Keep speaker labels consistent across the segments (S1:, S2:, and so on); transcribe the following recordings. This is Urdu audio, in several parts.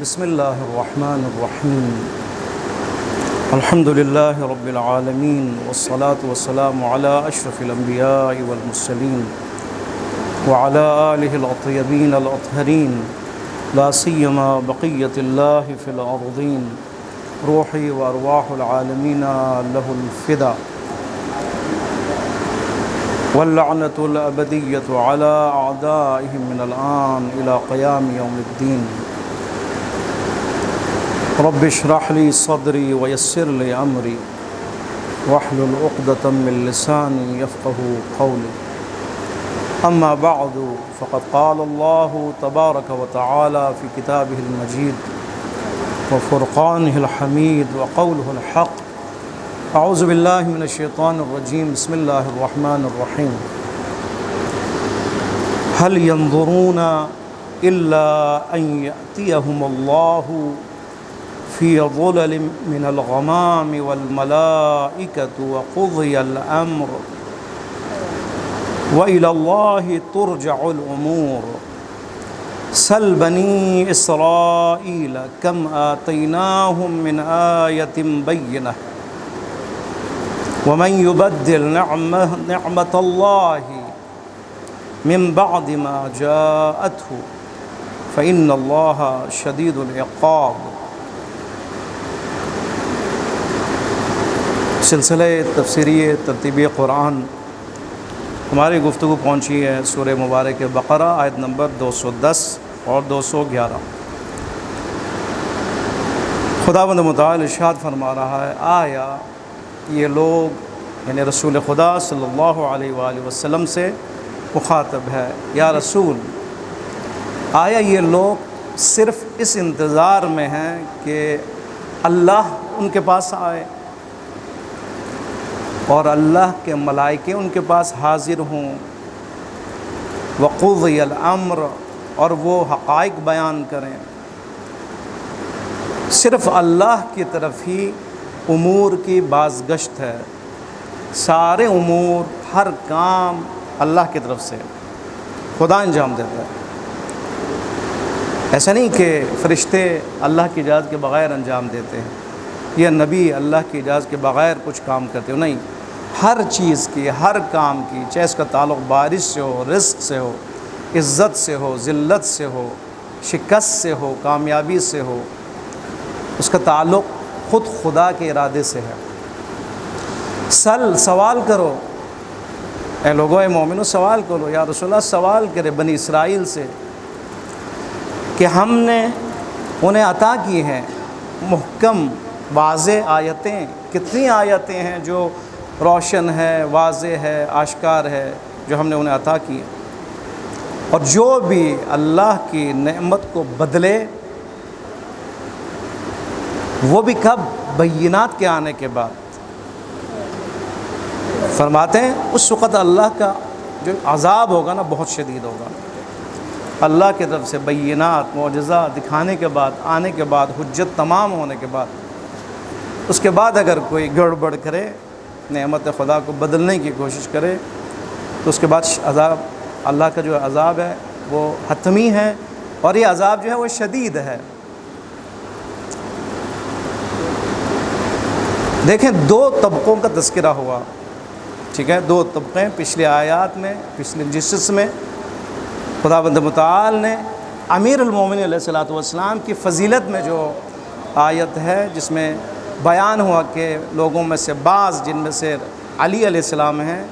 S1: بسم اللہ الرحمن الرحیم الحمد للہ رب العالمین والصلاة والسلام علی اشرف الانبیاء والمرسلین وعلی آلہ الطیبین الاطہرین لا سیما بقیت اللہ فی الارضین روحی وارواح العالمین لہ الفدا واللعنۃ الابدیۃ علی اعدائہم من الآن الی قیام یوم الدین رب اشرح لی صدری ویسر لی امری واحلل عقدۃ من لسانی یفقهوا قولی اما بعد فقد قال اللہ تبارک وتعالی فی کتابہ المجید وفرقانہ الحمید وقولہ الحق اعوذ باللہ من الشیطان الرجیم بسم اللہ الرحمن الرحیم هل ينظرون الا ان یأتیہم اللہ فی ظلل من الغمام والملائکۃ وقضی الامر وإلی اللہ ترجع الامور سل بنی اسرائیل کم آتیناہم من آیۃ بینہ ومن یبدل نعمت اللہ من بعد ما جاءته فإن اللہ شدید العقاب۔ سلسلہ تفسیری ترتیبی قرآن ہماری گفتگو پہنچی ہے سورہ مبارک بقرہ آیت نمبر 210 اور 211۔ خداوند متعال ارشاد فرما رہا ہے، آیا یہ لوگ یعنی رسول خدا صلی اللہ علیہ وآلہ وسلم سے مخاطب ہے، یا رسول آیا یہ لوگ صرف اس انتظار میں ہیں کہ اللہ ان کے پاس آئے اور اللہ کے ملائکے ان کے پاس حاضر ہوں، وقضی الامر اور وہ حقائق بیان کریں؟ صرف اللہ کی طرف ہی امور کی بازگشت ہے، سارے امور ہر کام اللہ کی طرف سے خدا انجام دیتا ہے۔ ایسا نہیں کہ فرشتے اللہ کی اجازت کے بغیر انجام دیتے ہیں یا نبی اللہ کی اجازت کے بغیر کچھ کام کرتے ہو، نہیں، ہر چیز کی، ہر کام کی، چاہے اس کا تعلق بارش سے ہو، رزق سے ہو، عزت سے ہو، ذلت سے ہو، شکست سے ہو، کامیابی سے ہو، اس کا تعلق خود خدا کے ارادے سے ہے۔ سوال کرو اے لوگو، اے مومنو سوال کرو، یا رسول اللہ سوال کرے بنی اسرائیل سے کہ ہم نے انہیں عطا کی ہیں محکم واضح آیتیں، کتنی آیتیں ہیں جو روشن ہے، واضح ہے، آشکار ہے، جو ہم نے انہیں عطا کی، اور جو بھی اللہ کی نعمت کو بدلے وہ بھی کب؟ بینات کے آنے کے بعد۔ فرماتے ہیں اس وقت اللہ کا جو عذاب ہوگا نا بہت شدید ہوگا۔ اللہ کی طرف سے بینات، معجزہ دکھانے کے بعد، آنے کے بعد، حجت تمام ہونے کے بعد، اس کے بعد اگر کوئی گڑبڑ کرے، نعمت خدا کو بدلنے کی کوشش کرے، تو اس کے بعد عذاب، اللہ کا جو عذاب ہے وہ حتمی ہے، اور یہ عذاب جو ہے وہ شدید ہے۔ دیکھیں دو طبقوں کا تذکرہ ہوا، ٹھیک ہے، دو طبقے پچھلی آیات میں، پچھلے جسس میں خداوند متعال نے امیر المومنین علیہ الصلوۃ والسلام کی فضیلت میں جو آیت ہے جس میں بیان ہوا کہ لوگوں میں سے بعض، جن میں سے علی علیہ السلام ہیں،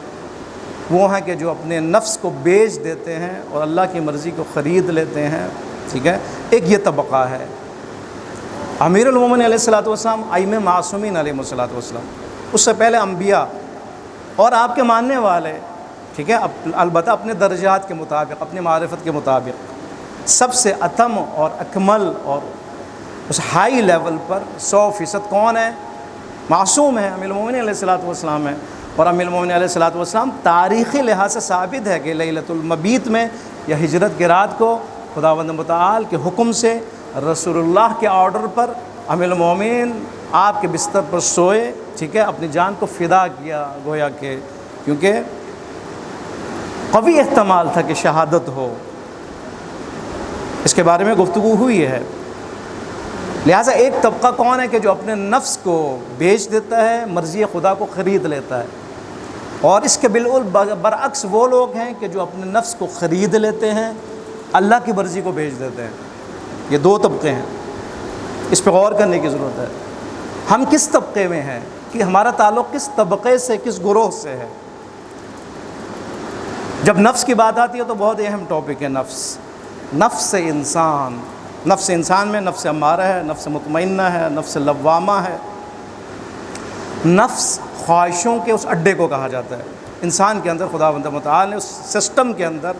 S1: وہ ہیں کہ جو اپنے نفس کو بیچ دیتے ہیں اور اللہ کی مرضی کو خرید لیتے ہیں، ٹھیک ہے، ایک یہ طبقہ ہے۔ امیر المومنین علیہ الصلوۃ والسلام ائمہ معصومین علیہ الصلوۃ والسلام، اس سے پہلے انبیاء اور آپ کے ماننے والے، ٹھیک ہے، البتہ اپنے درجات کے مطابق، اپنی معرفت کے مطابق سب سے اتم اور اکمل اور اس ہائی لیول پر 100% کون ہے؟ معصوم ہے، امیر المومنین علیہ الصلوۃ والسلام ہے۔ اور امیر المومنین علیہ الصلوۃ والسلام تاریخی لحاظ سے ثابت ہے کہ لیلۃ المبیت میں یا ہجرت کی رات کو خداوند متعال کے حکم سے رسول اللہ کے آرڈر پر امیر المومنین آپ کے بستر پر سوئے، ٹھیک ہے، اپنی جان کو فدا کیا، گویا کہ کیونکہ قوی احتمال تھا کہ شہادت ہو۔ اس کے بارے میں گفتگو ہوئی ہے لہٰذا ایک طبقہ کون ہے کہ جو اپنے نفس کو بیچ دیتا ہے، مرضی خدا کو خرید لیتا ہے، اور اس کے بالکل برعکس وہ لوگ ہیں کہ جو اپنے نفس کو خرید لیتے ہیں، اللہ کی مرضی کو بیچ دیتے ہیں۔ یہ دو طبقے ہیں، اس پہ غور کرنے کی ضرورت ہے۔ ہم کس طبقے میں ہیں، کہ ہمارا تعلق کس طبقے سے، کس گروہ سے ہے۔ جب نفس کی بات آتی ہے تو بہت اہم ٹاپک ہے نفس انسان۔ نفس انسان میں نفس امارہ ہے، نفس مطمئنہ ہے، نفس لوامہ ہے۔ نفس خواہشوں کے اس اڈے کو کہا جاتا ہے۔ انسان کے اندر خداوند متعال نے اس سسٹم کے اندر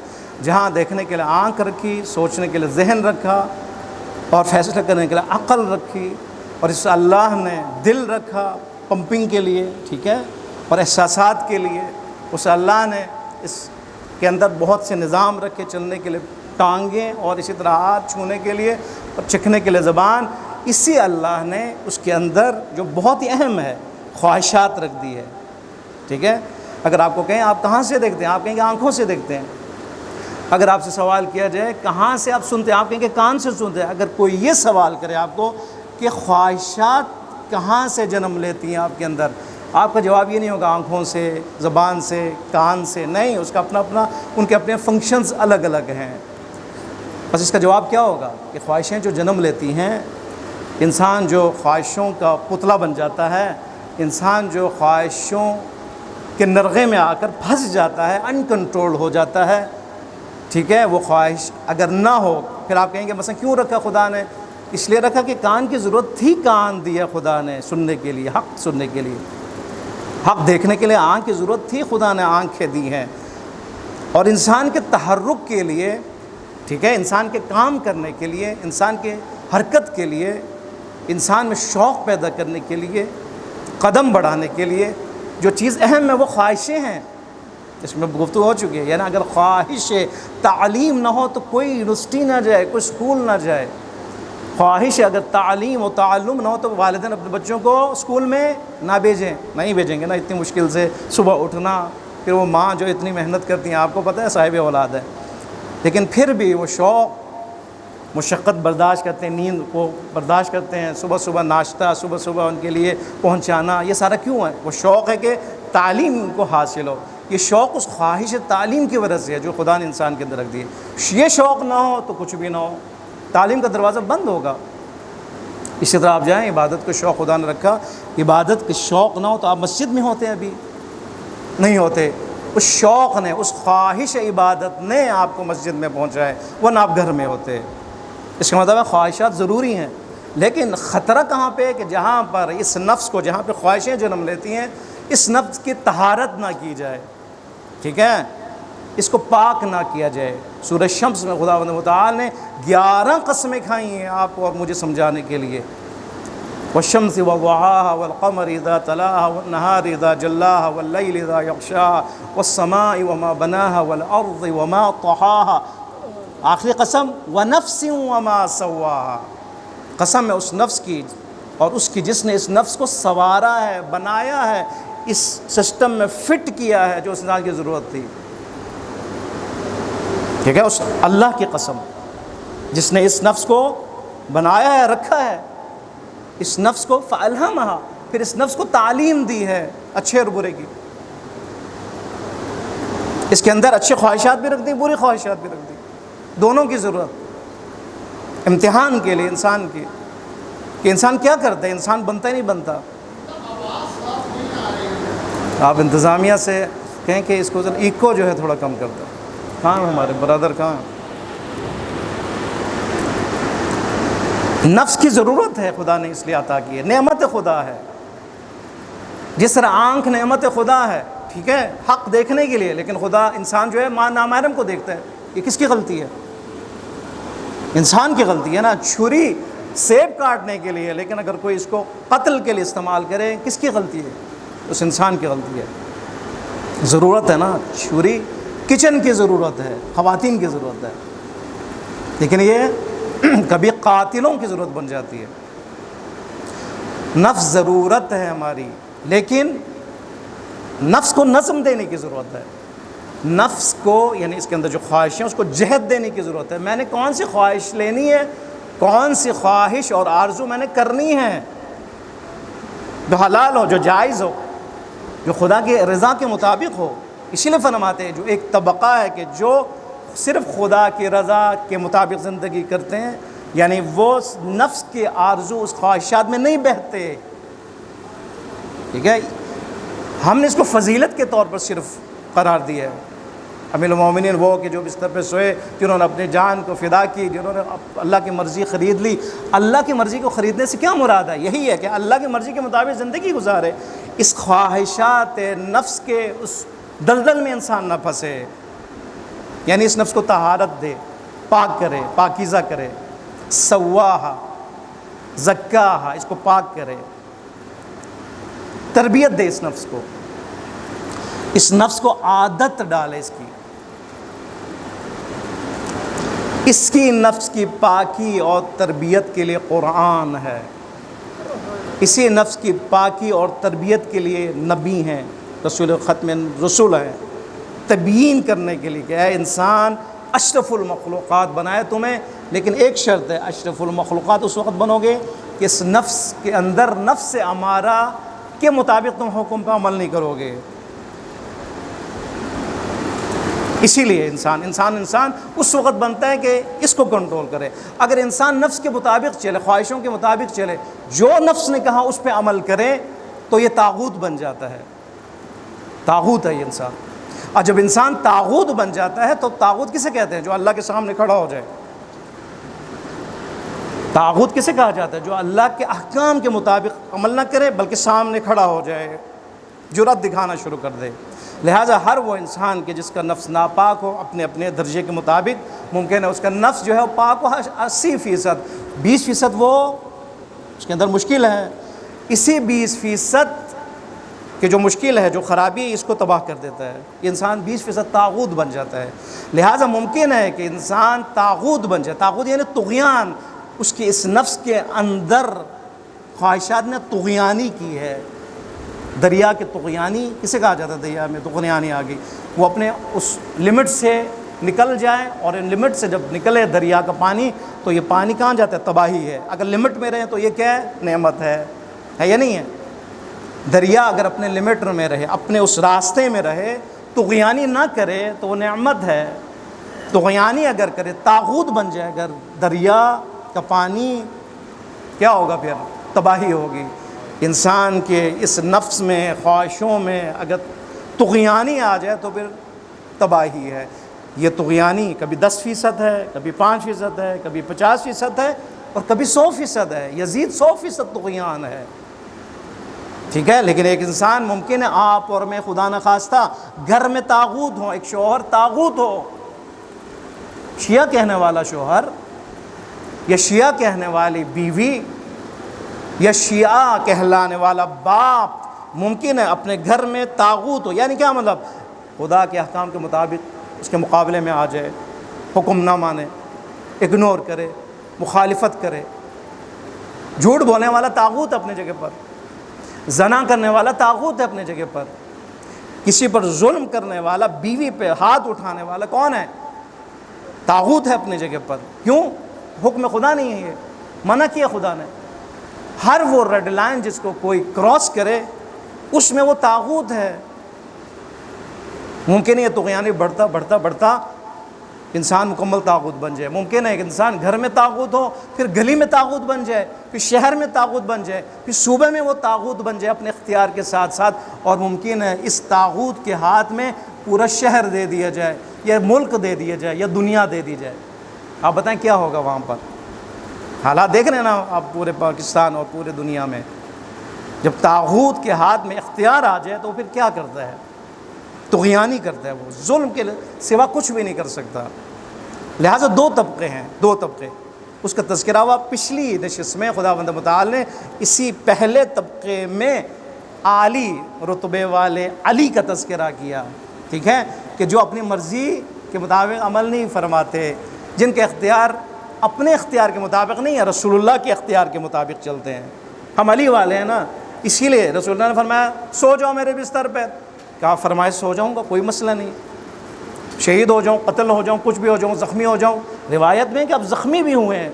S1: جہاں دیکھنے کے لیے آنکھ رکھی، سوچنے کے لیے ذہن رکھا، اور فیصلہ کرنے کے لیے عقل رکھی، اور اس اللہ نے دل رکھا پمپنگ کے لیے، ٹھیک ہے، اور احساسات کے لیے۔ اس اللہ نے اس کے اندر بہت سے نظام رکھے، چلنے کے لیے ٹانگیں، اور اسی طرح ہاتھ چھونے کے لیے اور چکھنے کے لیے زبان۔ اسی اللہ نے اس کے اندر جو بہت ہی اہم ہے خواہشات رکھ دی ہے، ٹھیک ہے۔ اگر آپ کو کہیں آپ کہاں سے دیکھتے ہیں، آپ کہیں کہ آنکھوں سے دیکھتے ہیں۔ اگر آپ سے سوال کیا جائے کہاں سے آپ سنتے ہیں، آپ کہیں کہ کان سے سنتے ہیں۔ اگر کوئی یہ سوال کرے آپ کو کہ خواہشات کہاں سے جنم لیتی ہیں آپ کے اندر، آپ کا جواب یہ نہیں ہوگا آنکھوں سے، زبان سے، کان سے، نہیں، اس کا اپنا ان کے اپنے فنکشنز الگ الگ ہیں۔ بس اس کا جواب کیا ہوگا کہ خواہشیں جو جنم لیتی ہیں، انسان جو خواہشوں کا پتلا بن جاتا ہے، انسان جو خواہشوں کے نرغے میں آ کر پھنس جاتا ہے، ان کنٹرول ہو جاتا ہے، ٹھیک ہے۔ وہ خواہش اگر نہ ہو، پھر آپ کہیں گے مثلا کیوں رکھا خدا نے؟ اس لیے رکھا کہ کان کی ضرورت تھی، کان دیا خدا نے سننے کے لیے، حق سننے کے لیے، حق دیکھنے کے لیے آنکھ کی ضرورت تھی، خدا نے آنکھیں دی ہیں۔ اور انسان کے تحرک کے لیے، ٹھیک ہے، انسان کے کام کرنے کے لیے، انسان کے حرکت کے لیے، انسان میں شوق پیدا کرنے کے لیے، قدم بڑھانے کے لیے جو چیز اہم ہے وہ خواہشیں ہیں۔ اس میں گفتگو ہو چکی ہے، یعنی اگر خواہش تعلیم نہ ہو تو کوئی یونیورسٹی نہ جائے، کوئی اسکول نہ جائے۔ خواہش اگر تعلیم و تعلم نہ ہو تو والدین اپنے بچوں کو اسکول میں نہ بھیجیں، نہیں بھیجیں گے نا، اتنی مشکل سے صبح اٹھنا، پھر وہ ماں جو اتنی محنت کرتی ہیں، آپ کو پتہ ہے صاحب اولاد ہے، لیکن پھر بھی وہ شوق مشقت برداشت کرتے ہیں، نیند کو برداشت کرتے ہیں، صبح صبح ناشتہ، صبح صبح ان کے لیے پہنچانا، یہ سارا کیوں ہے؟ وہ شوق ہے کہ تعلیم کو حاصل ہو۔ یہ شوق اس خواہش تعلیم کی وجہ سے ہے جو خدا نے انسان کے اندر رکھ دی ہے۔ یہ شوق نہ ہو تو کچھ بھی نہ ہو، تعلیم کا دروازہ بند ہوگا۔ اسی طرح آپ جائیں، عبادت کا شوق خدا نے رکھا، عبادت کے شوق نہ ہو تو آپ مسجد میں ہوتے ہیں، ابھی نہیں ہوتے۔ اس شوق نے، اس خواہش عبادت نے آپ کو مسجد میں پہنچائے، ورنہ آپ گھر میں ہوتے۔ اس کا مطلب ہے خواہشات ضروری ہیں، لیکن خطرہ کہاں پہ ہے کہ جہاں پر اس نفس کو، جہاں پہ خواہشیں جنم لیتی ہیں، اس نفس کی طہارت نہ کی جائے، ٹھیک ہے، اس کو پاک نہ کیا جائے۔ سورہ شمس میں خداوند متعال نے 11 قسمیں کھائی ہیں آپ کو اور مجھے سمجھانے کے لیے۔ والشمس وضحاها والقمر اذا تلاها والنهار اذا جلاها والليل اذا يغشاها والسماء وما بناها والارض وما طحاها، آخری قسم ونفس وما سواها، قسم ہے اس نفس کی اور اس کی جس نے اس نفس کو سنوارا ہے، بنایا ہے، اس سسٹم میں فٹ کیا ہے جو اس انسان کی ضرورت تھی، ٹھیک ہے۔ اس اللہ کی قسم جس نے اس نفس کو بنایا ہے، رکھا ہے، اس نفس کو فَأَلْهَمَهَا، پھر اس نفس کو تعلیم دی ہے اچھے اور برے کی۔ اس کے اندر اچھے خواہشات بھی رکھ دی، بری خواہشات بھی رکھ دی، دونوں کی ضرورت امتحان کے لیے انسان کی، کہ انسان کیا کرتا ہے، انسان بنتا ہی نہیں بنتا۔ آپ انتظامیہ سے کہیں کہ اس کو ایکو جو ہے تھوڑا کم کر دو۔ کہاں ہیں ہمارے برادر، کہاں ہیں؟ نفس کی ضرورت ہے، خدا نے اس لیے عطا کی ہے، نعمت خدا ہے۔ جس طرح آنکھ نعمت خدا ہے، ٹھیک ہے، حق دیکھنے کے لیے، لیکن خدا انسان جو ہے نامحرم کو دیکھتا ہے، یہ کس کی غلطی ہے؟ انسان کی غلطی ہے نا۔ چھری سیب کاٹنے کے لیے، لیکن اگر کوئی اس کو قتل کے لیے استعمال کرے، کس کی غلطی ہے؟ اس انسان کی غلطی ہے۔ ضرورت ہے نا، چھری کچن کی ضرورت ہے، خواتین کی ضرورت ہے، لیکن یہ کبھی قاتلوں کی ضرورت بن جاتی ہے۔ نفس ضرورت ہے ہماری، لیکن نفس کو نظم دینے کی ضرورت ہے۔ نفس کو، یعنی اس کے اندر جو خواہشیں، اس کو جہت دینے کی ضرورت ہے۔ میں نے کون سی خواہش لینی ہے کون سی خواہش اور آرزو میں نے کرنی ہے جو حلال ہو، جو جائز ہو، جو خدا کی رضا کے مطابق ہو۔ اسی لیے فرماتے ہیں جو ایک طبقہ ہے کہ جو صرف خدا کی رضا کے مطابق زندگی کرتے ہیں، یعنی وہ نفس کے آرزو اس خواہشات میں نہیں بہتے، ٹھیک ہے۔ ہم نے اس کو فضیلت کے طور پر صرف قرار دیا ہے۔ امیر المومنین وہ کہ جو بستر پہ سوئے، جنہوں نے اپنی جان کو فدا کی، جنہوں نے اللہ کی مرضی خرید لی۔ اللہ کی مرضی کو خریدنے سے کیا مراد ہے؟ یہی ہے کہ اللہ کی مرضی کے مطابق زندگی گزارے، اس خواہشات نفس کے اس دلدل میں انسان نہ پھنسے، یعنی اس نفس کو طہارت دے، پاک کرے، پاکیزہ کرے، سواہا زکاہا، اس کو پاک کرے، تربیت دے اس نفس کو، اس نفس کو عادت ڈالے اس کی نفس کی پاکی اور تربیت کے لیے قرآن ہے، اسی نفس کی پاکی اور تربیت کے لیے نبی ہیں، رسول ختم رسول ہیں، تبیین کرنے کے لیے کہ اے انسان اشرف المخلوقات بنائے تمہیں، لیکن ایک شرط ہے، اشرف المخلوقات اس وقت بنو گے کہ اس نفس کے اندر نفس امارہ کے مطابق تم حکم پہ عمل نہیں کرو گے۔ اسی لیے انسان اس وقت بنتا ہے کہ اس کو کنٹرول کرے۔ اگر انسان نفس کے مطابق چلے، خواہشوں کے مطابق چلے، جو نفس نے کہا اس پہ عمل کرے، تو یہ طاغوت بن جاتا ہے، طاغوت ہے یہ انسان۔ اور جب انسان طاغوت بن جاتا ہے تو طاغوت کسے کہتے ہیں؟ جو اللہ کے سامنے کھڑا ہو جائے۔ طاغوت کسے کہا جاتا ہے؟ جو اللہ کے احکام کے مطابق عمل نہ کرے بلکہ سامنے کھڑا ہو جائے، جرأت دکھانا شروع کر دے۔ لہٰذا ہر وہ انسان کہ جس کا نفس ناپاک ہو، اپنے اپنے درجے کے مطابق ممکن ہے اس کا نفس جو ہے وہ پاک ہو 80%، 20% وہ اس کے اندر مشکل ہے، اسی 20% کہ جو مشکل ہے، جو خرابی ہے، اس کو تباہ کر دیتا ہے۔ انسان 20% طاغوت بن جاتا ہے۔ لہٰذا ممکن ہے کہ انسان طاغوت بن جائے، طاغوت یعنی طغیان، اس کی اس نفس کے اندر خواہشات نے طغیانی کی ہے۔ دریا کے طغیانی کسے کہا جاتا ہے؟ دریا میں طغیانی آ گئی، وہ اپنے اس لمٹ سے نکل جائے، اور ان لمٹ سے جب نکلے دریا کا پانی تو یہ پانی کہاں جاتا ہے؟ تباہی ہے۔ اگر لمٹ میں رہے تو یہ کیا ہے؟ نعمت ہے یا نہیں ہے؟ دریا اگر اپنے لمٹ میں رہے، اپنے اس راستے میں رہے، طغیانی نہ کرے تو وہ نعمت ہے۔ طغیانی اگر کرے، طاغوت بن جائے اگر دریا کا پانی، کیا ہوگا؟ پھر تباہی ہوگی۔ انسان کے اس نفس میں، خواہشوں میں اگر طغیانی آ جائے تو پھر تباہی ہے۔ یہ طغیانی کبھی 10% ہے، کبھی 5% ہے، کبھی 50% ہے، اور کبھی 100% ہے۔ یزید 100% طغیان ہے، ٹھیک ہے۔ لیکن ایک انسان ممکن ہے آپ اور میں خدا نخواستہ گھر میں طاغوت ہوں، ایک شوہر طاغوت ہو، شیعہ کہنے والا شوہر یا شیعہ کہنے والی بیوی یا شیعہ کہلانے والا باپ ممکن ہے اپنے گھر میں طاغوت ہو۔ یعنی کیا مطلب؟ خدا کے احکام کے مطابق اس کے مقابلے میں آ جائے، حکم نہ مانے، اگنور کرے، مخالفت کرے، جھوٹ بولنے والا طاغوت اپنے جگہ پر، زنا کرنے والا طاغوت ہے اپنے جگہ پر، کسی پر ظلم کرنے والا، بیوی پہ ہاتھ اٹھانے والا کون ہے؟ طاغوت ہے اپنے جگہ پر۔ کیوں؟ حکم خدا نہیں ہے، یہ منع کیا خدا نے۔ ہر وہ ریڈ لائن جس کو کوئی کراس کرے اس میں وہ طاغوت ہے۔ ممکن ہے یہ طغیانی بڑھتا بڑھتا بڑھتا انسان مکمل طاغوت بن جائے۔ ممکن ہے کہ انسان گھر میں طاغوت ہو، پھر گلی میں طاغوت بن جائے، پھر شہر میں طاغوت بن جائے، پھر صوبے میں وہ طاغوت بن جائے اپنے اختیار کے ساتھ ساتھ، اور ممکن ہے اس طاغوت کے ہاتھ میں پورا شہر دے دیا جائے، یا ملک دے دیا جائے، یا دنیا دے دی جائے۔ آپ بتائیں کیا ہوگا وہاں پر؟ حالات دیکھ رہے ہیں نا آپ پورے پاکستان اور پورے دنیا میں۔ جب طاغوت کے ہاتھ میں اختیار آ جائے تو پھر کیا کرتا ہے؟ طغیانی کرتا ہے، وہ ظلم کے سوا کچھ بھی نہیں کر سکتا۔ لہٰذا دو طبقے ہیں، دو طبقے، اس کا تذکرہ ہوا پچھلی نشست میں۔ خداوند متعال نے اسی پہلے طبقے میں عالی رتبے والے علی کا تذکرہ کیا، ٹھیک ہے، کہ جو اپنی مرضی کے مطابق عمل نہیں فرماتے، جن کے اختیار اپنے اختیار کے مطابق نہیں ہے، رسول اللہ کے اختیار کے مطابق چلتے ہیں۔ ہم علی والے ہیں نا، اسی لیے رسول اللہ نے فرمایا سو جاؤ میرے بستر پہ۔ کہا فرمائے سو جاؤں گا، کوئی مسئلہ نہیں، شہید ہو جاؤں، قتل ہو جاؤں، کچھ بھی ہو جاؤں، زخمی ہو جاؤں۔ روایت میں کہ اب زخمی بھی ہوئے ہیں،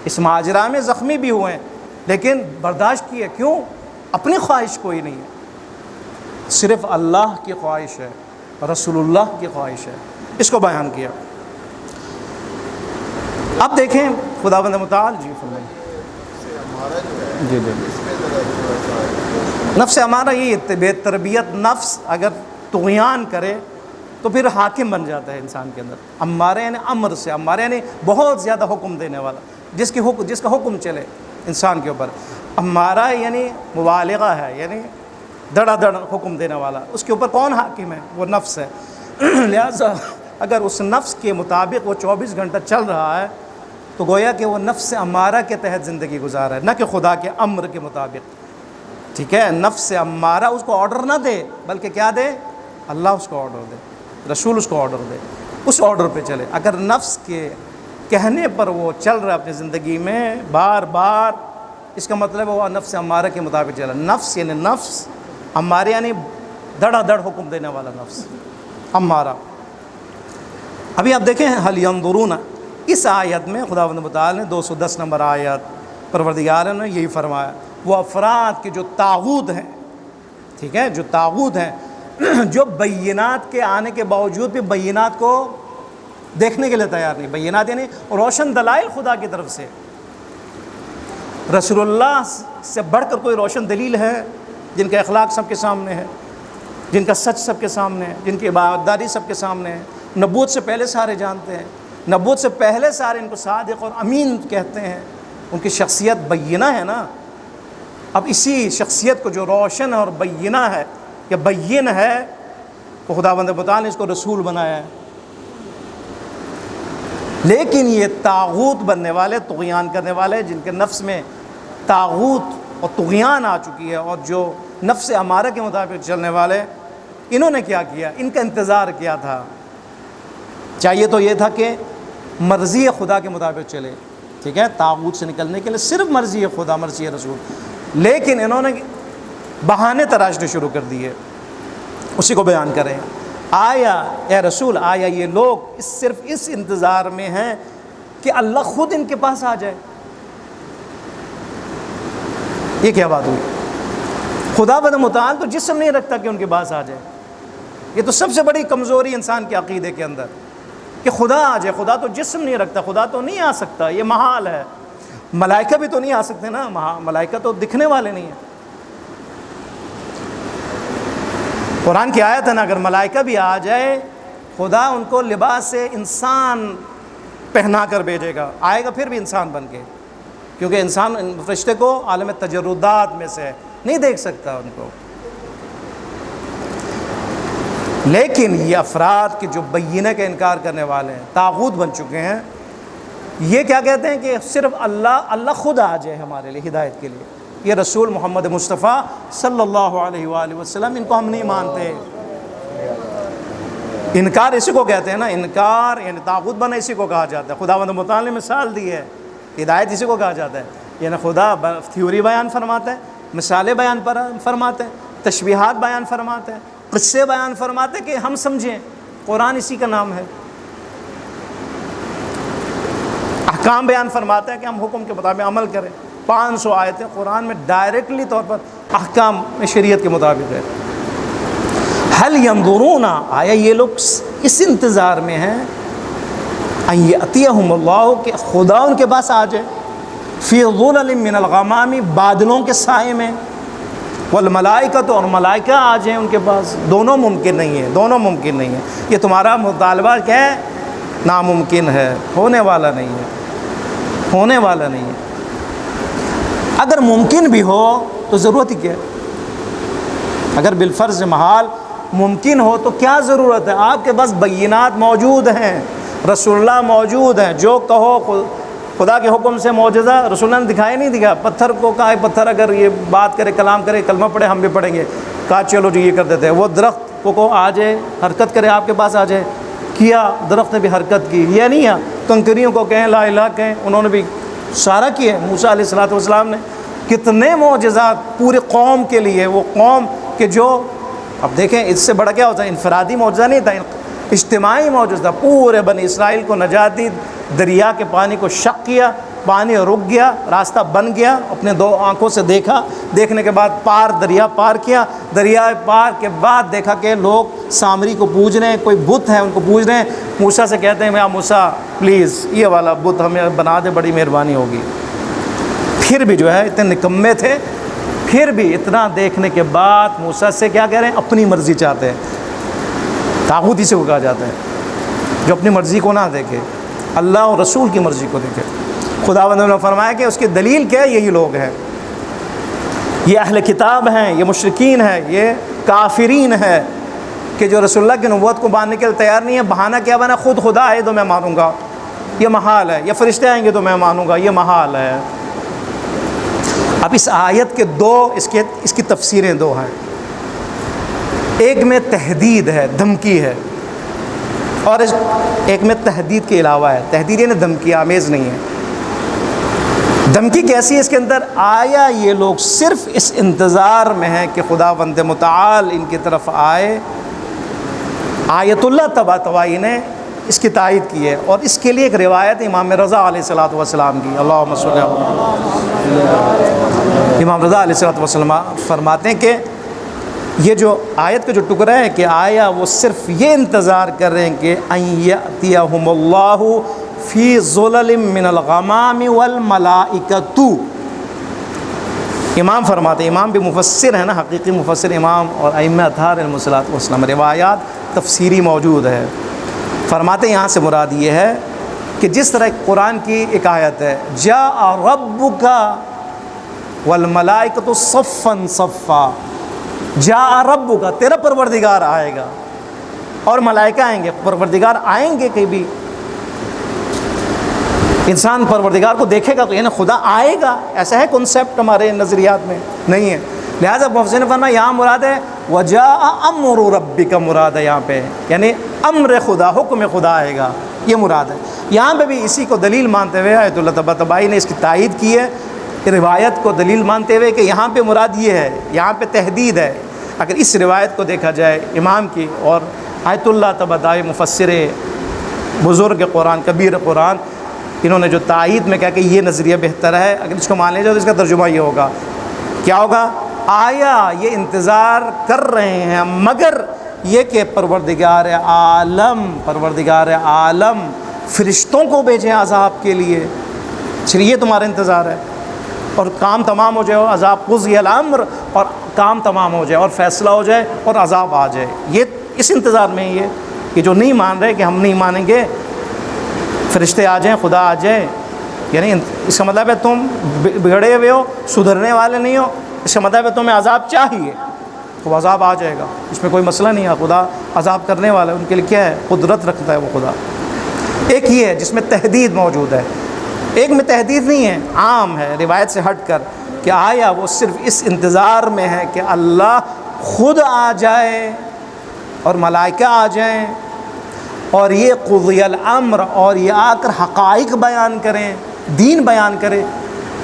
S1: اس ماجرا میں زخمی بھی ہوئے ہیں لیکن برداشت کیے. کیوں؟ اپنی خواہش کوئی نہیں ہے، صرف اللہ کی خواہش ہے، رسول اللہ کی خواہش ہے. اس کو بیان کیا. اب دیکھیں خداوند متعال جی فرمائیں. جی جی نفس ہمارا یہ بے تربیت نفس اگر طغیان کرے تو پھر حاکم بن جاتا ہے انسان کے اندر. امارہ یعنی امر سے، امارہ یعنی بہت زیادہ حکم دینے والا، جس کا حکم چلے انسان کے اوپر. امارہ یعنی مبالغہ ہے، یعنی دڑا دڑ حکم دینے والا. اس کے اوپر کون حاکم ہے؟ وہ نفس ہے. لہٰذا اگر اس نفس کے مطابق وہ 24 گھنٹہ چل رہا ہے تو گویا کہ وہ نفس امارہ کے تحت زندگی گزار ہے، نہ کہ خدا کے امر کے مطابق. ٹھیک ہے؟ نفس امارہ اس کو آرڈر نہ دے بلکہ کیا دے؟ اللہ اس کو آرڈر دے، رسول اس کو آرڈر دے، اس آرڈر پہ چلے. اگر نفس کے کہنے پر وہ چل رہا ہے اپنی زندگی میں بار بار، اس کا مطلب وہ نفس امارہ کے مطابق چلا. نفس یعنی نفس، امارہ یعنی دڑا دڑ حکم دینے والا نفس امارہ. ابھی آپ دیکھیں حل ینظرون، اس آیت میں خداوند متعال نے 210 نمبر آیت پروردگار نے یہی فرمایا. وہ افراد کے جو طاغوت ہیں، ٹھیک ہے، جو طاغوت ہیں، جو بینات کے آنے کے باوجود بھی بینات کو دیکھنے کے لیے تیار نہیں. بینات یعنی روشن دلائل خدا کی طرف سے. رسول اللہ سے بڑھ کر کوئی روشن دلیل ہے؟ جن کا اخلاق سب کے سامنے ہے، جن کا سچ سب کے سامنے ہے، جن کی عبادتداری سب کے سامنے ہے. نبوت سے پہلے سارے جانتے ہیں، نبوت سے پہلے سارے ان کو صادق اور امین کہتے ہیں. ان کی شخصیت بینہ ہے نا. اب اسی شخصیت کو جو روشن اور بینہ ہے یا بین ہے، تو خداوند متعال نے اس کو رسول بنایا ہے. لیکن یہ طاغوت بننے والے، طغیان کرنے والے، جن کے نفس میں طاغوت اور طغیان آ چکی ہے، اور جو نفس امارہ کے مطابق چلنے والے، انہوں نے کیا کیا؟ ان کا انتظار کیا تھا. چاہیے تو یہ تھا کہ مرضی خدا کے مطابق چلے، ٹھیک ہے، طاغوت سے نکلنے کے لیے صرف مرضی خدا، مرضی رسول. لیکن انہوں نے بہانے تراشنے شروع کر دیے. اسی کو بیان کریں. آیا اے رسول، آیا یہ لوگ صرف اس انتظار میں ہیں کہ اللہ خود ان کے پاس آ جائے؟ یہ کیا بات ہوئی؟ خداوند متعال تو جسم نہیں رکھتا کہ ان کے پاس آ جائے. یہ تو سب سے بڑی کمزوری انسان کے عقیدے کے اندر کہ خدا آ جائے. خدا تو جسم نہیں رکھتا، خدا تو نہیں آ سکتا، یہ محال ہے. ملائکہ بھی تو نہیں آ سکتے نا، ملائکہ تو دکھنے والے نہیں ہیں. قرآن کی آیت ہے نا، اگر ملائکہ بھی آ جائے خدا ان کو لباس سے انسان پہنا کر بھیجے گا، آئے گا پھر بھی انسان بن کے، کیونکہ انسان فرشتے کو عالم تجردات میں سے نہیں دیکھ سکتا ان کو. لیکن یہ افراد کے جو بینہ کا انکار کرنے والے ہیں، طاغوت بن چکے ہیں، یہ کیا کہتے ہیں کہ صرف اللہ خود آ جائے ہمارے لیے ہدایت کے لیے. یہ رسول محمد مصطفیٰ صلی اللہ علیہ وآلہ وسلم، ان کو ہم نہیں مانتے. انکار اسی کو کہتے ہیں نا، انکار یعنی طاغوت بنا اسی کو کہا جاتا ہے. خداوند متعال نے مثال دی ہے، ہدایت اسی کو کہا جاتا ہے. یعنی خدا تھیوری بیان فرماتا ہے، مثالیں بیان فرماتے ہیں، تشبیہات بیان فرماتے ہیں، قصے بیان فرماتے ہیں کہ ہم سمجھیں. قرآن اسی کا نام ہے. احکام بیان فرماتا ہے کہ ہم حکم کے مطابق عمل کریں. 500 آیتیں قرآن میں ڈائریکٹلی طور پر احکام شریعت کے مطابق ہے. حل ینظرون، آیا یہ لوگ اس انتظار میں ہیں ان یأتیہم اللہ، کہ خدا ان کے پاس آ جائے، فی ظلل من الغمام، بادلوں کے سائے میں، والملائکۃ، اور ملائکہ آ جائیں ان کے پاس. دونوں ممکن نہیں ہے، دونوں ممکن نہیں ہے. یہ تمہارا مطالبہ کیا ہے؟ ناممکن ہے، ہونے والا نہیں ہے، ہونے والا نہیں ہے. اگر ممکن بھی ہو تو ضرورت ہی کیا ہے؟ اگر بالفرض محال ممکن ہو تو کیا ضرورت ہے؟ آپ کے پاس بینات موجود ہیں، رسول اللہ موجود ہیں. جو کہو خدا کے حکم سے معجزہ رسول اللہ نے دکھایا نہیں دکھا. پتھر کو کہا ہے پتھر اگر یہ بات کرے، کلام کرے، کلمہ پڑھے، ہم بھی پڑھیں گے. کہا چلو جی یہ کر دیتے ہیں. وہ درخت کو آ جائے، حرکت کرے، آپ کے پاس آ جائے. کیا درخت نے بھی حرکت کی؟ یہ نہیں ہے. کنکریوں کو کہیں لا الہ کہیں، انہوں نے بھی سارا کیا. موسیٰ علیہ الصلوۃ والسلام نے کتنے معجزات پورے قوم کے لیے. وہ قوم کہ جو، اب دیکھیں اس سے بڑا کیا ہوتا ہے؟ انفرادی معجزہ نہیں تھا، اجتماعی معجزہ. پورے بنی اسرائیل کو نجات دی، دریا کے پانی کو شق کیا، پانی رک گیا، راستہ بن گیا، اپنے 2 آنکھوں سے دیکھا، دیکھنے کے بعد دریا پار کیا، دریا پار کے بعد دیکھا کہ لوگ سامری کو پوج رہے ہیں، کوئی بت ہے ان کو پوج رہے ہیں۔ موسیٰ سے کہتے ہیں یا موسیٰ پلیز یہ والا بت ہمیں بنا دے، بڑی مہربانی ہوگی۔ پھر بھی جو ہے اتنے نکمے تھے، پھر بھی اتنا دیکھنے کے بعد موسیٰ سے کیا کہہ رہے ہیں؟ اپنی مرضی چاہتے ہیں۔ طاغوت اسی کو کہا جاتا ہے جو اپنی مرضی کو نہ دیکھے، اللہ اور رسول کی مرضی کو دیکھے۔ خداوند نے فرمایا کہ اس کی دلیل کیا ہے؟ یہی لوگ ہیں، یہ اہل کتاب ہیں، یہ مشرکین ہیں، یہ کافرین ہیں کہ جو رسول اللہ کی نبوت کو ماننے کے لیے تیار نہیں ہے۔ بہانہ کیا بنا؟ خود خدا آئے تو میں مانوں گا، یہ محال ہے، یا فرشتے آئیں گے تو میں مانوں گا، یہ محال ہے۔ اب اس آیت کے اس کی تفسیریں 2 ہیں۔ ایک میں تہدید ہے، دھمکی ہے، اور ایک میں تہدید کے علاوہ ہے۔ تہدید یعنی دھمکی آمیز نہیں ہے۔ دھمکی کیسی ہے اس کے اندر؟ آیا یہ لوگ صرف اس انتظار میں ہیں کہ خداوند متعال ان کی طرف آئے؟ آیت اللہ طباطبائی نے اس کی تائید کی ہے، اور اس کے لیے ایک روایت امام رضا علیہ الصلوۃ والسلام کی، اللہم صلی امام رضا علیہ الصلوۃ والسلام فرماتے ہیں کہ یہ جو آیت کا جو ٹکڑا ہے کہ آیا وہ صرف یہ انتظار کر رہے ہیں کہ ان یأتیہم اللہ فی ظلل من الغمام والملائکۃ۔ امام فرماتے ہیں، امام بھی مفسر ہے نا، حقیقی مفسر امام اور ائمہ اطہار علیہم الصلوۃ والسلام، روایات تفسیری موجود ہے۔ فرماتے ہیں یہاں سے مراد یہ ہے کہ جس طرح قرآن کی ایک آیت ہے جاء ربک والملائکۃ صفا صفا، جاء ربک تیرا پروردگار آئے گا اور ملائکہ آئیں گے۔ پروردگار آئیں گے، کہیں بھی انسان پروردگار کو دیکھے گا تو یعنی خدا آئے گا، ایسا ہے کنسیپٹ ہمارے نظریات میں نہیں ہے۔ لہٰذا مفسرین نے فرمایا یہاں مراد ہے وجاء امر ربک، مراد ہے یہاں پہ یعنی امر خدا، حکم خدا آئے گا، یہ مراد ہے۔ یہاں پہ بھی اسی کو دلیل مانتے ہوئے آیت اللہ طباطبائی نے اس کی تائید کی ہے، روایت کو دلیل مانتے ہوئے کہ یہاں پہ مراد یہ ہے، یہاں پہ تہدید ہے۔ اگر اس روایت کو دیکھا جائے امام کی اور آیت اللہ طباطبائی مفسر بزرگ قرآن، کبیر قرآن، انہوں نے جو تائید میں کہا کہ یہ نظریہ بہتر ہے، اگر اس کو مان لیا جائے تو اس کا ترجمہ یہ ہوگا، کیا ہوگا؟ آیا یہ انتظار کر رہے ہیں مگر یہ کہ پروردگار عالم فرشتوں کو بھیجیں عذاب کے لیے، صرف یہ تمہارا انتظار ہے، اور کام تمام ہو جائے، عذاب قضی الامر، اور کام تمام ہو جائے اور فیصلہ ہو جائے اور عذاب آ جائے، یہ اس انتظار میں یہ کہ جو نہیں مان رہے کہ ہم نہیں مانیں گے، فرشتے آ جائیں، خدا آ جائے، یعنی اس کا مطلب ہے تم بگڑے ہوئے ہو، سدھرنے والے نہیں ہو، اس کا مطلب ہے تمہیں عذاب چاہیے، تو عذاب آ جائے گا، اس میں کوئی مسئلہ نہیں ہے، خدا عذاب کرنے والا ہے، ان کے لیے کیا ہے؟ قدرت رکھتا ہے وہ خدا۔ ایک یہ ہے جس میں تہدید موجود ہے، ایک میں تہدید نہیں ہے، عام ہے، روایت سے ہٹ کر کہ آیا وہ صرف اس انتظار میں ہے کہ اللہ خود آ جائے اور ملائکہ آ جائیں اور یہ قضی الامر، اور یہ آ کر حقائق بیان کریں، دین بیان کرے۔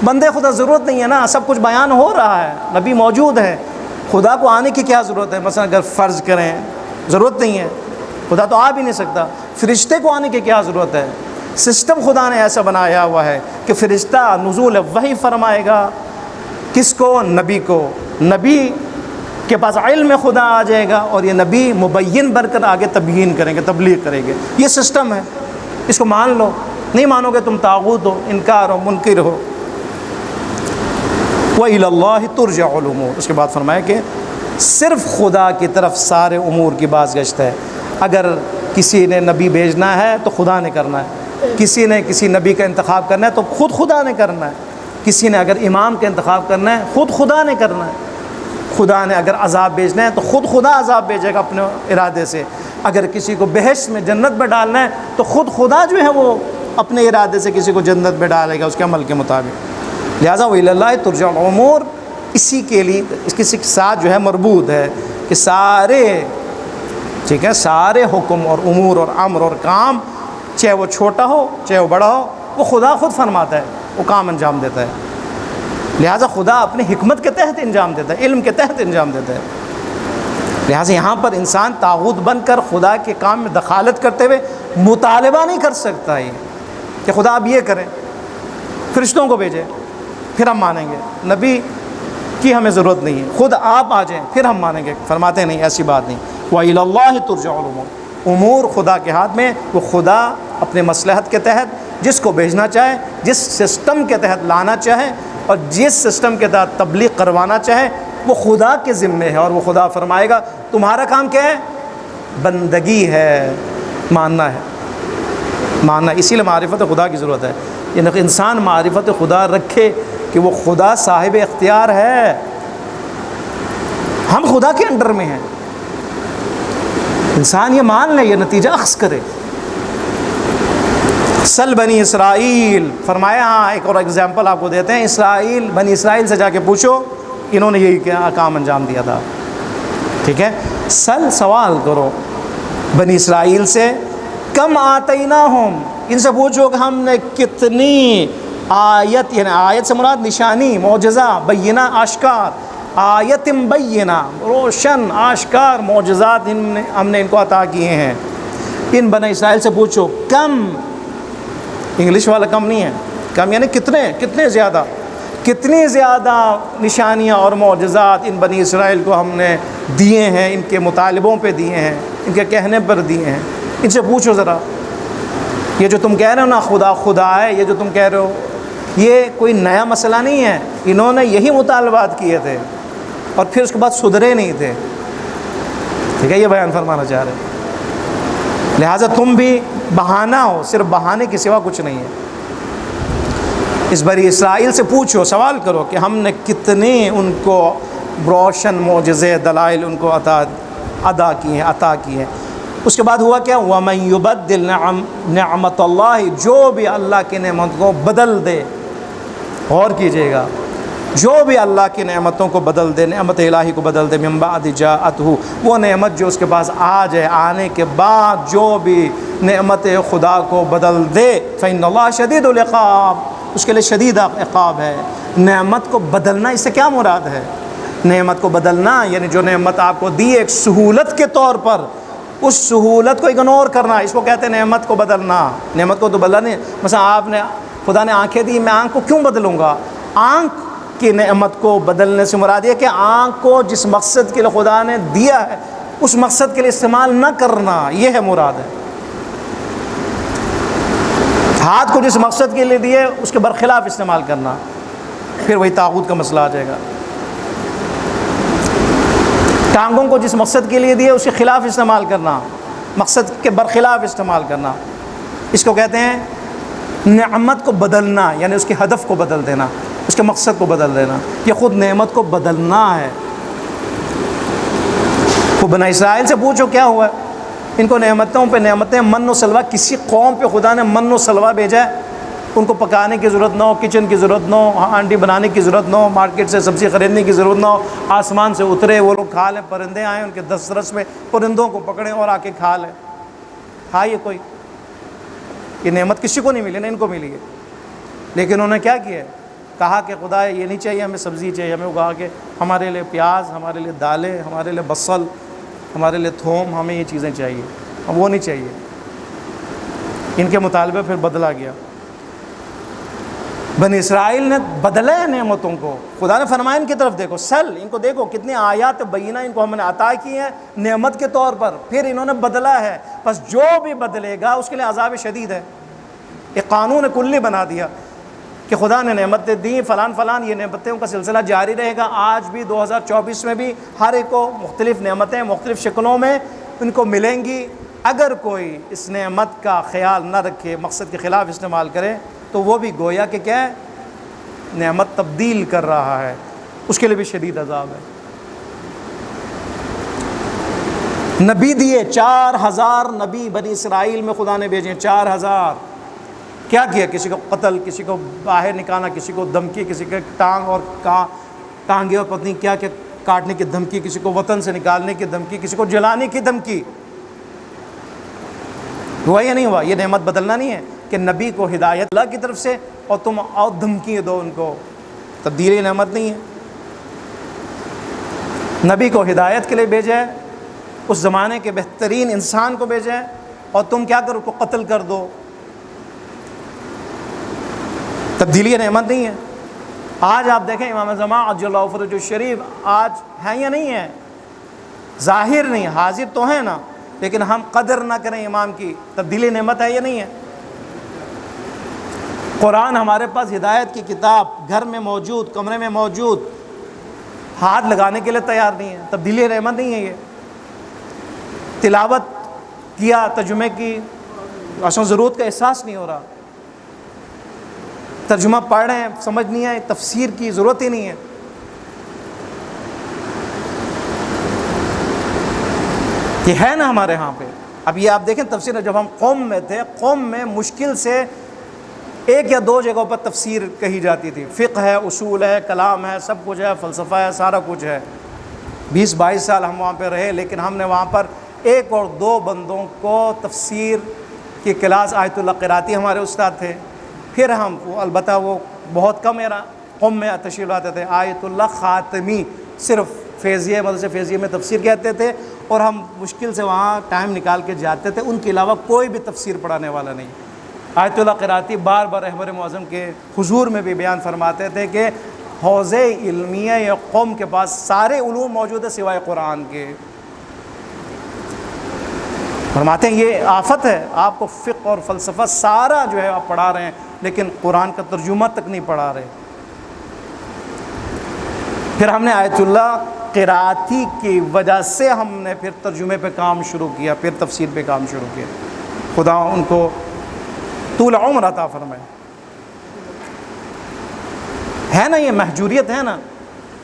S1: بندے خدا ضرورت نہیں ہے نا، سب کچھ بیان ہو رہا ہے، نبی موجود ہے، خدا کو آنے کی کیا ضرورت ہے؟ مثلا اگر فرض کریں ضرورت نہیں ہے، خدا تو آ بھی نہیں سکتا، فرشتے کو آنے کی کیا ضرورت ہے؟ سسٹم خدا نے ایسا بنایا ہوا ہے کہ فرشتہ نزول وحی فرمائے گا، کس کو؟ نبی کو، نبی کے پاس علم خدا آ جائے گا اور یہ نبی مبین بن کر آگے تبیین کریں گے، تبلیغ کریں گے، یہ سسٹم ہے، اس کو مان لو، نہیں مانو گے تم طاغوت ہو، انکار ہو، منکر ہو۔ وَإِلَى اللَّهِ تُرْجَعُ الْأُمُورُ، اس کے بعد فرمایا کہ صرف خدا کی طرف سارے امور کی بازگشت ہے۔ اگر کسی نے نبی بھیجنا ہے تو خدا نے کرنا ہے، کسی نے کسی نبی کا انتخاب کرنا ہے تو خود خدا نے کرنا ہے، کسی نے اگر امام کا انتخاب کرنا ہے خود خدا نے کرنا ہے، خدا نے اگر عذاب بھیجنا ہے تو خود خدا عذاب بھیجے گا اپنے ارادے سے، اگر کسی کو بہشت میں جنت میں ڈالنا ہے تو خود خدا جو ہے وہ اپنے ارادے سے کسی کو جنت میں ڈالے گا اس کے عمل کے مطابق۔ لہٰذا وَإِلَى اللَّهِ تُرْجَعُ الْأُمُورُ اسی کے لیے اس کے ساتھ جو ہے مربوط ہے کہ سارے، ٹھیک ہے، سارے حکم اور امور اور امر اور کام، چاہے وہ چھوٹا ہو چاہے وہ بڑا ہو، وہ خدا خود فرماتا ہے، وہ کام انجام دیتا ہے۔ لہٰذا خدا اپنی حکمت کے تحت انجام دیتا ہے، علم کے تحت انجام دیتا ہے۔ لہٰذا یہاں پر انسان طاغوت بن کر خدا کے کام میں دخالت کرتے ہوئے مطالبہ نہیں کر سکتا ہے کہ خدا آپ یہ کریں، فرشتوں کو بھیجے پھر ہم مانیں گے، نبی کی ہمیں ضرورت نہیں ہے، خود آپ آ جائیں پھر ہم مانیں گے۔ فرماتے ہیں نہیں، ایسی بات نہیں، وَإِلَى اللَّهِ تُرْجَعُ الْأُمُورُ، امور خدا کے ہاتھ میں، وہ خدا اپنے مصلحت کے تحت جس کو بھیجنا چاہے، جس سسٹم کے تحت لانا چاہے اور جس سسٹم کے تحت تبلیغ کروانا چاہے وہ خدا کے ذمے ہے، اور وہ خدا فرمائے گا تمہارا کام کیا ہے؟ بندگی ہے، ماننا ہے، ماننا۔ اسی لیے معرفت خدا کی ضرورت ہے، یعنی انسان معرفت خدا رکھے کہ وہ خدا صاحب اختیار ہے، ہم خدا کے انڈر میں ہیں، انسان یہ مان لے، یہ نتیجہ اخذ کرے۔ سل بنی اسرائیل، فرمایا ہاں ایک اور ایگزامپل آپ کو دیتے ہیں، اسرائیل، بنی اسرائیل سے جا کے پوچھو، انہوں نے یہی کیا کام انجام دیا تھا، ٹھیک ہے؟ سل، سوال کرو بنی اسرائیل سے، کم آتیناہم، ان سے پوچھو کہ ہم نے کتنی آیت، یعنی آیت سے مراد نشانی، معجزہ، بینہ، آشکار، آیت بینہ، روشن آشکار معجزات ہم نے ان کو عطا کیے ہیں۔ ان بنی اسرائیل سے پوچھو، کم، انگلش والا کم نہیں ہے، کم یعنی کتنے زیادہ، کتنی زیادہ نشانیاں اور معجزات ان بنی اسرائیل کو ہم نے دیے ہیں، ان کے مطالبوں پہ دیے ہیں، ان کے کہنے پر دیے ہیں۔ ان سے پوچھو ذرا، یہ جو تم کہہ رہے ہو نا خدا خدا ہے، یہ جو تم کہہ رہے ہو یہ کوئی نیا مسئلہ نہیں ہے، انہوں نے یہی مطالبات کیے تھے اور پھر اس کے بعد سدھرے نہیں تھے، ٹھیک ہے؟ یہ بیان فرمانا چاہ رہے ہیں۔ لہٰذا تم بھی بہانہ ہو، صرف بہانے کے سوا کچھ نہیں ہے۔ اس بنی اسرائیل سے پوچھو، سوال کرو کہ ہم نے کتنے ان کو روشن معجزے، دلائل ان کو عطا کی ہیں۔ اس کے بعد ہوا کیا؟ وَمَن يُبَدِّلْ نِعْمَتَ اللَّهِ، جو بھی اللہ کی نعمت کو بدل دے، غور کیجئے گا، جو بھی اللہ کی نعمتوں کو بدل دے، نعمت الہی کو بدل دے، من بعد جاءتہ، وہ نعمت جو اس کے پاس آ جائے، آنے کے بعد جو بھی نعمت خدا کو بدل دے، فإن اللہ شدید العقاب، اس کے لیے شدید عقاب ہے۔ نعمت کو بدلنا، اس سے کیا مراد ہے؟ نعمت کو بدلنا یعنی جو نعمت آپ کو دی ایک سہولت کے طور پر، اس سہولت کو اگنور کرنا، اس کو کہتے ہیں نعمت کو بدلنا۔ نعمت کو تو بدلا نہیں، مثلا آپ نے، خدا نے آنکھیں دی، میں آنکھ کو کیوں بدلوں گا؟ آنکھ کی نعمت کو بدلنے سے مراد یہ کہ آنکھ کو جس مقصد کے لیے خدا نے دیا ہے اس مقصد کے لیے استعمال نہ کرنا، یہ ہے مراد ہے۔ ہاتھ کو جس مقصد کے لیے دیے اس کے برخلاف استعمال کرنا، پھر وہی طاغوت کا مسئلہ آ جائے گا۔ ٹانگوں کو جس مقصد کے لیے دیے اس کے خلاف استعمال کرنا، مقصد کے برخلاف استعمال کرنا، اس کو کہتے ہیں نعمت کو بدلنا، یعنی اس کے ہدف کو بدل دینا، اس کے مقصد کو بدل دینا، یہ خود نعمت کو بدلنا ہے۔ وہ بنی اسرائیل سے پوچھو کیا ہوا ہے، ان کو نعمتوں پہ نعمتیں، من و سلوہ، کسی قوم پہ خدا نے من و سلوہ بھیجا ہے، ان کو پکانے کی ضرورت نہ ہو، کچن کی ضرورت نہ ہو، ہانڈی بنانے کی ضرورت نہ ہو، مارکیٹ سے سبزی خریدنے کی ضرورت نہ ہو، آسمان سے اترے وہ لوگ کھا لیں، پرندے آئیں ان کے دسترس میں، پرندوں کو پکڑیں اور آ کے کھا لیں، کھائیے کوئی، یہ نعمت کسی کو نہیں ملی، نہ ان کو ملی ہے۔ لیکن انہوں نے کیا کیا ہے؟ کہا کہ خدا یہ نہیں چاہیے ہمیں، سبزی چاہیے ہمیں، اگا کے ہمارے لیے پیاز، ہمارے لیے دالیں، ہمارے لیے بصل، ہمارے لیے تھوم، ہمیں یہ چیزیں چاہیے، اب وہ نہیں چاہیے۔ ان کے مطالبے پھر بدلا گیا، بنی اسرائیل نے بدلے نعمتوں کو، خدا نے فرمایا ان کی طرف دیکھو، سل، ان کو دیکھو کتنی آیات بینہ ان کو ہم نے عطا کی ہیں نعمت کے طور پر، پھر انہوں نے بدلا ہے، بس جو بھی بدلے گا اس کے لیے عذاب شدید ہے۔ ایک قانون کلی بنا دیا کہ خدا نے نعمتیں دیں، فلان فلان، یہ نعمتوں کا سلسلہ جاری رہے گا، آج بھی 2024 میں بھی ہر ایک کو مختلف نعمتیں مختلف شکلوں میں ان کو ملیں گی۔ اگر کوئی اس نعمت کا خیال نہ رکھے، مقصد کے خلاف استعمال کرے، تو وہ بھی گویا کہ کیا ہے، نعمت تبدیل کر رہا ہے، اس کے لیے بھی شدید عذاب ہے۔ نبی دیے 4000 نبی بنی اسرائیل میں خدا نے بھیجے، 4000، کیا کیا؟ کسی کو قتل، کسی کو باہر نکالنا، کسی کو دھمکی، کسی کے ٹانگ اور ٹانگیں اور پتنی کیا کہ کاٹنے کی دھمکی، کسی کو وطن سے نکالنے کی دھمکی، کسی کو جلانے کی دھمکی۔ ہوا یا نہیں ہوا؟ یہ نعمت بدلنا نہیں ہے کہ نبی کو ہدایت اللہ کی طرف سے اور تم اور دھمکی دو ان کو، تبدیلی نعمت نہیں ہے۔ نبی کو ہدایت کے لیے بھیجا ہے، اس زمانے کے بہترین انسان کو بھیجا ہے، اور تم کیا کرو؟ کو قتل کر دو۔ تبدیلی نعمت نہیں ہے؟ آج آپ دیکھیں امام زمان عجل اللہ فرجہ الشریف آج ہیں یا نہیں ہیں؟ ظاہر نہیں، حاضر تو ہیں نا، لیکن ہم قدر نہ کریں امام کی، تبدیلی نعمت ہے یا نہیں ہے؟ قرآن ہمارے پاس ہدایت کی کتاب گھر میں موجود، کمرے میں موجود، ہاتھ لگانے کے لیے تیار نہیں ہے، تبدیلی نعمت نہیں ہے یہ؟ تلاوت کیا، ترجمے کی، اصل ضرورت کا احساس نہیں ہو رہا، ترجمہ پڑھ رہے ہیں سمجھ نہیں آئے، تفسیر کی ضرورت ہی نہیں ہے۔ یہ ہے نا ہمارے ہاں پہ۔ اب یہ آپ دیکھیں تفسیر، جب ہم قوم میں تھے، قوم میں مشکل سے 1 یا 2 جگہوں پر تفسیر کہی جاتی تھی، فقہ ہے، اصول ہے، کلام ہے، سب کچھ ہے، فلسفہ ہے، سارا کچھ ہے۔ 20-22 سال ہم وہاں پہ رہے، لیکن ہم نے وہاں پر 1 اور 2 بندوں کو تفسیر کی کلاس، آیت اللہ قراتی ہمارے استاد تھے، پھر ہم البتہ وہ بہت کم ایرا قوم میں تشریف لاتے تھے، آیت اللہ خاتمی صرف فیضیہ، مدرسہ فیضیہ میں تفسیر کہتے تھے، اور ہم مشکل سے وہاں ٹائم نکال کے جاتے تھے، ان کے علاوہ کوئی بھی تفسیر پڑھانے والا نہیں۔ آیت اللہ قراتی بار بار رہبر معظم کے حضور میں بھی بیان فرماتے تھے کہ حوض علمیہ یا قوم کے پاس سارے علوم موجود ہیں سوائے قرآن کے۔ فرماتے ہیں یہ آفت ہے، آپ کو فقہ اور فلسفہ سارا جو ہے آپ پڑھا رہے ہیں، لیکن قرآن کا ترجمہ تک نہیں پڑھا رہے۔ پھر ہم نے آیت اللہ قراتی کی وجہ سے ہم نے پھر ترجمے پہ کام شروع کیا، پھر تفسیر پہ کام شروع کیا۔ خدا ان کو طول عمر عطا فرمائے۔ ہے نا یہ محجوریت ہے نا،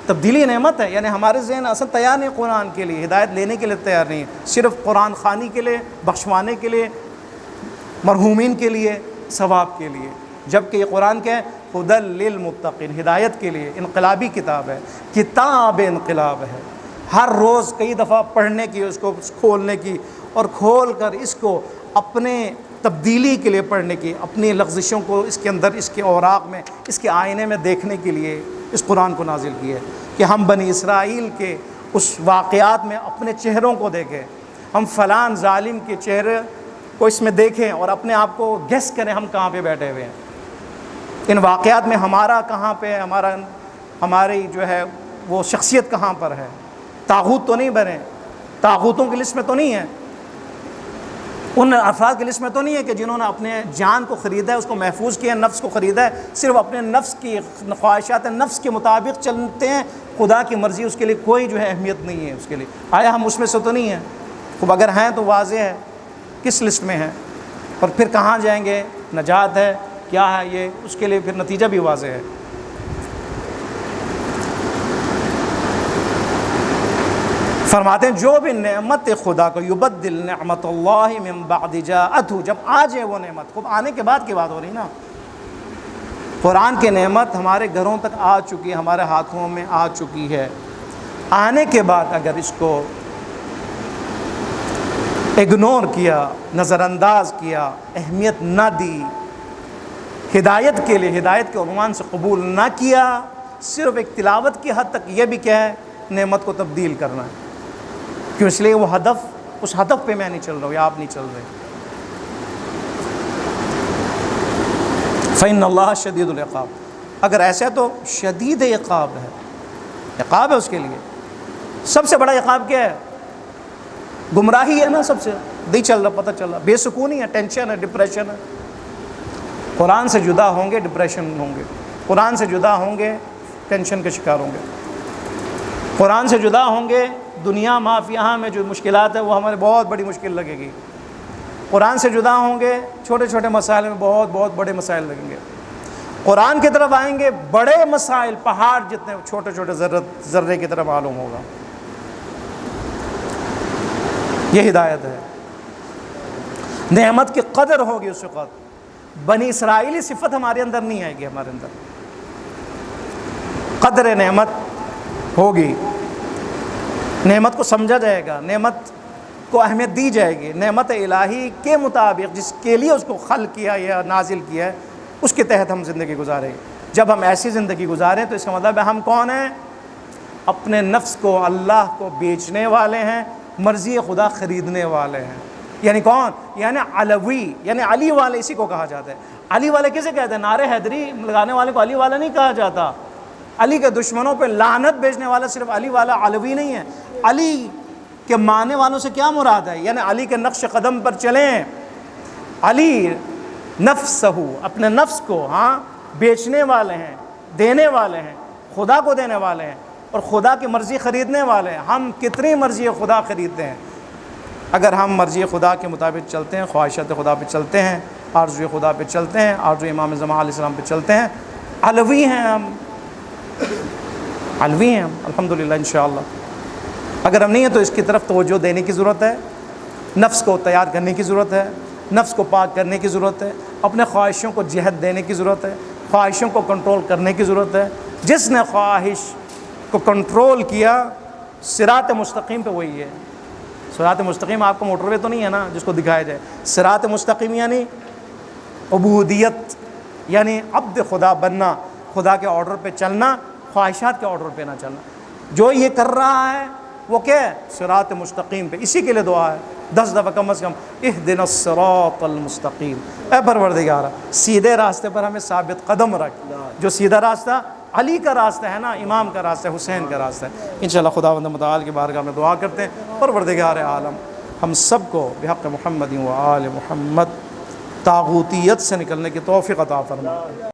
S1: تبدیلی نعمت ہے، یعنی ہمارے ذہن اصل تیار نہیں قرآن کے لیے، ہدایت لینے کے لیے تیار نہیں ہے، صرف قرآن خوانی کے لیے، بخشوانے کے لیے، مرحومین کے لیے، ثواب کے لیے، جبکہ یہ قرآن کیا ہے؟ ہدی للمتقین، ہدایت کے لیے، انقلابی کتاب ہے، کتاب انقلاب ہے، ہر روز کئی دفعہ پڑھنے کی، اس کو کھولنے کی، اور کھول کر اس کو اپنے تبدیلی کے لیے پڑھنے کی، اپنی لغزشوں کو اس کے اندر، اس کے اوراق میں، اس کے آئینے میں دیکھنے کے لیے اس قرآن کو نازل کیا ہے، کہ ہم بنی اسرائیل کے اس واقعات میں اپنے چہروں کو دیکھیں، ہم فلان ظالم کے چہرے کو اس میں دیکھیں اور اپنے آپ کو گیس کریں ہم کہاں پہ بیٹھے ہوئے ہیں، ان واقعات میں ہمارا کہاں پہ ہے، ہماری جو ہے وہ شخصیت کہاں پر ہے۔ طاغوت تو نہیں بنے، طاغوتوں کی لسٹ میں تو نہیں ہے، ان افراد کی لسٹ میں تو نہیں ہے کہ جنہوں نے اپنے جان کو خریدا ہے، اس کو محفوظ کیا ہے، نفس کو خریدا ہے، صرف اپنے نفس کی خواہشات نفس کے مطابق چلتے ہیں، خدا کی مرضی اس کے لیے کوئی جو ہے اہمیت نہیں ہے اس کے لیے۔ آیا ہم اس میں سے تو نہیں ہیں؟ خوب اگر ہیں تو واضح ہے کس لسٹ میں ہیں، اور پھر کہاں جائیں گے، نجات ہے کیا ہے، یہ اس کے لیے پھر نتیجہ بھی واضح ہے۔ فرماتے ہیں جو بھی نعمت خدا کو یبدل نعمت اللہ من بعد جاءتہ، جب آ جائے وہ نعمت، خود آنے کے بعد کی بات ہو رہی نا، قرآن کی نعمت ہمارے گھروں تک آ چکی ہے، ہمارے ہاتھوں میں آ چکی ہے، آنے کے بعد اگر اس کو اگنور کیا، نظر انداز کیا، اہمیت نہ دی، ہدایت کے لیے، ہدایت کے عنوان سے قبول نہ کیا، صرف ایک تلاوت کی حد تک، یہ بھی کیا ہے؟ نعمت کو تبدیل کرنا ہے۔ کیوں؟ اس لیے وہ ہدف، اس ہدف پہ میں نہیں چل رہا ہوں یا آپ نہیں چل رہے۔ فإن اللہ شدید العقاب، اگر ایسا ہے تو شدید عقاب ہے، عقاب ہے اس کے لیے۔ سب سے بڑا عقاب کیا ہے؟ گمراہی ہے نا، سب سے نہیں چل رہا، پتہ چل رہا، بے سکونی ہے، ٹینشن ہے، ڈپریشن ہے۔ قرآن سے جدا ہوں گے ڈپریشن ہوں گے، قرآن سے جدا ہوں گے ٹینشن کے شکار ہوں گے، قرآن سے جدا ہوں گے دنیا معاف یہاں میں جو مشکلات ہے وہ ہمارے بہت بڑی مشکل لگے گی، قرآن سے جدا ہوں گے چھوٹے چھوٹے مسائل میں بہت بہت بڑے مسائل لگیں گے، قرآن کی طرف آئیں گے بڑے مسائل پہاڑ جتنے چھوٹے چھوٹے ذرے کی طرح معلوم ہوگا۔ یہ ہدایت ہے، نعمت کی قدر ہوگی اس وقت، بنی اسرائیلی صفت ہمارے اندر نہیں آئے گی، ہمارے اندر قدر نعمت ہوگی، نعمت کو سمجھا جائے گا، نعمت کو اہمیت دی جائے گی، نعمت الہی کے مطابق جس کے لیے اس کو خلق کیا یا نازل کیا ہے اس کے تحت ہم زندگی گزاریں گے۔ جب ہم ایسی زندگی گزاریں تو اس کا مطلب ہے ہم کون ہیں؟ اپنے نفس کو اللہ کو بیچنے والے ہیں، مرضی خدا خریدنے والے ہیں۔ یعنی کون؟ یعنی علوی، یعنی علی والے، اسی کو کہا جاتا ہے۔ علی والے کسے کہتے ہیں؟ نعرے حیدری لگانے والے کو علی والا نہیں کہا جاتا۔ علی کے دشمنوں پہ لعنت بھیجنے والا صرف علی والا علوی نہیں ہے۔ علی کے ماننے والوں سے کیا مراد ہے؟ یعنی علی کے نقش قدم پر چلیں۔ علی نفسہ، اپنے نفس کو بیچنے والے ہیں، دینے والے ہیں، خدا کو دینے والے ہیں اور خدا کی مرضی خریدنے والے ہیں۔ ہم کتنی مرضی خدا خریدتے ہیں؟ اگر ہم مرضی خدا کے مطابق چلتے ہیں، خواہشات خدا پہ چلتے ہیں، آرزوی خدا پہ چلتے ہیں، آرزوی امام زمان علیہ السلام پہ چلتے ہیں، علوی ہیں ہم، علوی ہیں ہم الحمدللہ انشاءاللہ۔ اگر ہم نہیں ہیں تو اس کی طرف توجہ دینے کی ضرورت ہے، نفس کو تیار کرنے کی ضرورت ہے، نفس کو پاک کرنے کی ضرورت ہے، اپنے خواہشوں کو جہت دینے کی ضرورت ہے، خواہشوں کو کنٹرول کرنے کی ضرورت ہے۔ جس نے خواہش کو کنٹرول کیا صراط مستقیم پہ وہی ہے۔ صراط مستقیم آپ کو موٹر وے تو نہیں ہے نا جس کو دکھایا جائے، صراط مستقیم یعنی عبودیت، یعنی عبد خدا بننا، خدا کے آرڈر پہ چلنا، خواہشات کے آرڈر پہ نہ چلنا۔ جو یہ کر رہا ہے وہ کیا ہے؟ صراط مستقیم پہ۔ اسی کے لیے دعا ہے 10 دفعہ کم از کم، اہدنا الصراط المستقیم، اے پروردگار سیدھے راستے پر ہمیں ثابت قدم رکھ۔ جو سیدھا راستہ علی کا راستہ ہے نا، امام کا راستہ ہے، حسین کا راستہ ہے۔ انشاءاللہ خداوند متعال کی بارگاہ میں دعا کرتے ہیں، پروردگار عالم ہم سب کو بحق محمد و آل محمد طاغوتیت سے نکلنے کی توفیق عطا فرما۔